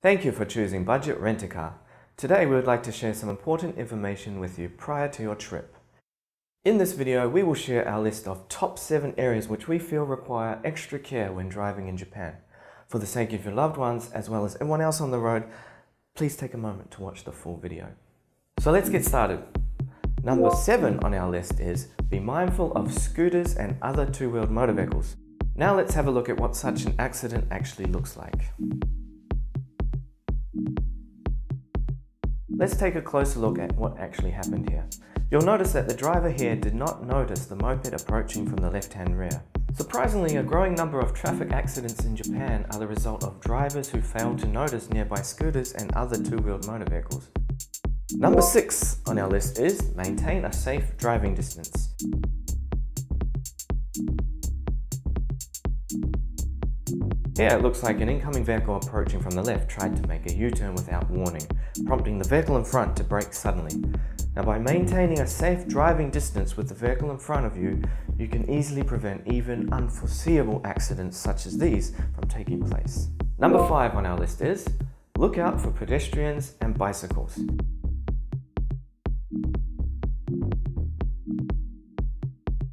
Thank you for choosing Budget Rent-A-Car. Today we would like to share some important information with you prior to your trip. In this video we will share our list of top 7 areas which we feel require extra care when driving in Japan. For the sake of your loved ones as well as everyone else on the road, please take a moment to watch the full video. So let's get started. Number 7 on our list is be mindful of scooters and other two-wheeled motor vehicles. Now let's have a look at what such an accident actually looks like. Let's take a closer look at what actually happened here. You'll notice that the driver here did not notice the moped approaching from the left-hand rear. Surprisingly, a growing number of traffic accidents in Japan are the result of drivers who fail to notice nearby scooters and other two-wheeled motor vehicles. Number 6 on our list is maintain a safe driving distance. Here it looks like an incoming vehicle approaching from the left tried to make a U-turn without warning, prompting the vehicle in front to brake suddenly. Now by maintaining a safe driving distance with the vehicle in front of you, you can easily prevent even unforeseeable accidents such as these from taking place. Number 5 on our list is look out for pedestrians and bicycles.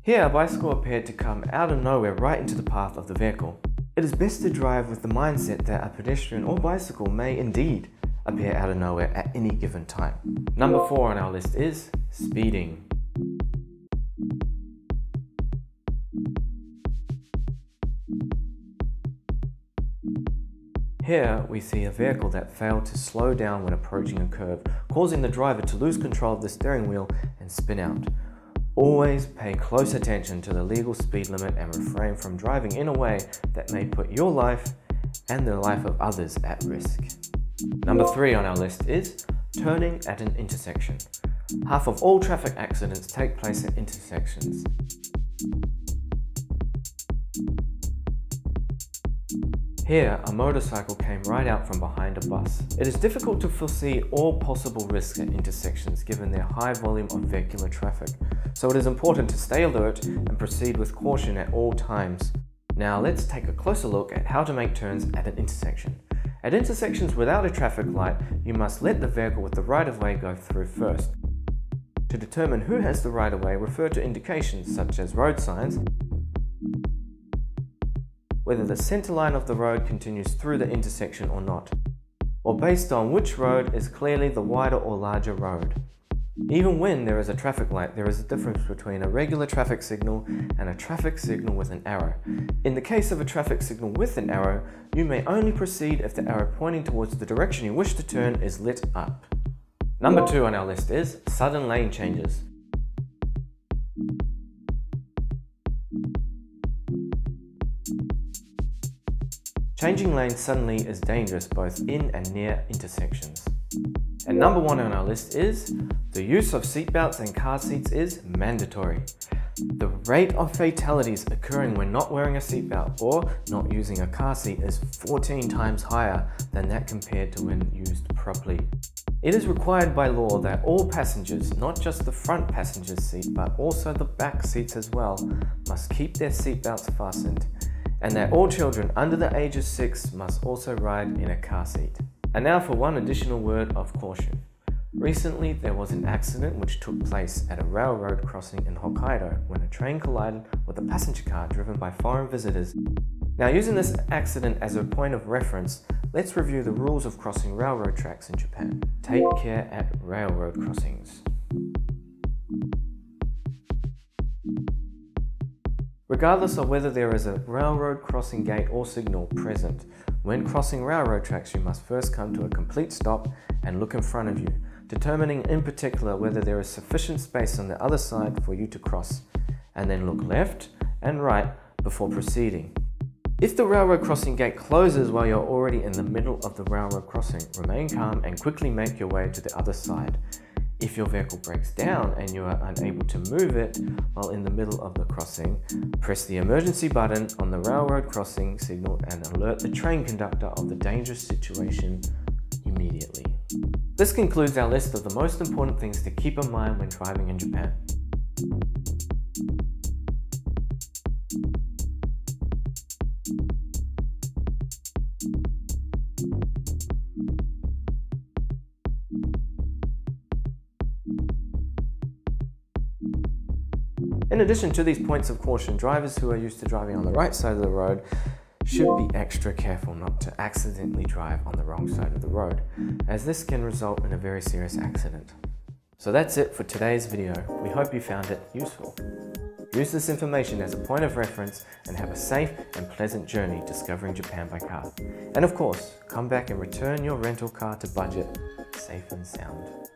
Here a bicycle appeared to come out of nowhere right into the path of the vehicle. It is best to drive with the mindset that a pedestrian or bicycle may indeed appear out of nowhere at any given time. Number 4 on our list is speeding. Here we see a vehicle that failed to slow down when approaching a curve, causing the driver to lose control of the steering wheel and spin out. Always pay close attention to the legal speed limit and refrain from driving in a way that may put your life and the life of others at risk. Number 3 on our list is turning at an intersection. Half of all traffic accidents take place at intersections. Here, a motorcycle came right out from behind a bus. It is difficult to foresee all possible risks at intersections given their high volume of vehicular traffic, so it is important to stay alert and proceed with caution at all times. Now let's take a closer look at how to make turns at an intersection. At intersections without a traffic light, you must let the vehicle with the right-of-way go through first. To determine who has the right-of-way, refer to indications such as road signs, whether the center line of the road continues through the intersection or not, or based on which road is clearly the wider or larger road. Even when there is a traffic light, there is a difference between a regular traffic signal and a traffic signal with an arrow. In the case of a traffic signal with an arrow, you may only proceed if the arrow pointing towards the direction you wish to turn is lit up. Number 2 on our list is sudden lane changes. Changing lanes suddenly is dangerous both in and near intersections. And number 1 on our list is the use of seatbelts and car seats is mandatory. The rate of fatalities occurring when not wearing a seatbelt or not using a car seat is 14 times higher than that compared to when used properly. It is required by law that all passengers, not just the front passenger's seat but also the back seats as well, must keep their seatbelts fastened, and that all children under the age of 6 must also ride in a car seat. And now for one additional word of caution. Recently there was an accident which took place at a railroad crossing in Hokkaido when a train collided with a passenger car driven by foreign visitors. Now using this accident as a point of reference, let's review the rules of crossing railroad tracks in Japan. Take care at railroad crossings. Regardless of whether there is a railroad crossing gate or signal present, when crossing railroad tracks you must first come to a complete stop and look in front of you, determining in particular whether there is sufficient space on the other side for you to cross, and then look left and right before proceeding. If the railroad crossing gate closes while you're already in the middle of the railroad crossing, remain calm and quickly make your way to the other side. If your vehicle breaks down and you are unable to move it while in the middle of the crossing, press the emergency button on the railroad crossing signal and alert the train conductor of the dangerous situation immediately. This concludes our list of the most important things to keep in mind when driving in Japan. In addition to these points of caution, drivers who are used to driving on the right side of the road should be extra careful not to accidentally drive on the wrong side of the road, as this can result in a very serious accident. So that's it for today's video. We hope you found it useful. Use this information as a point of reference and have a safe and pleasant journey discovering Japan by car. And of course, come back and return your rental car to budget safe and sound.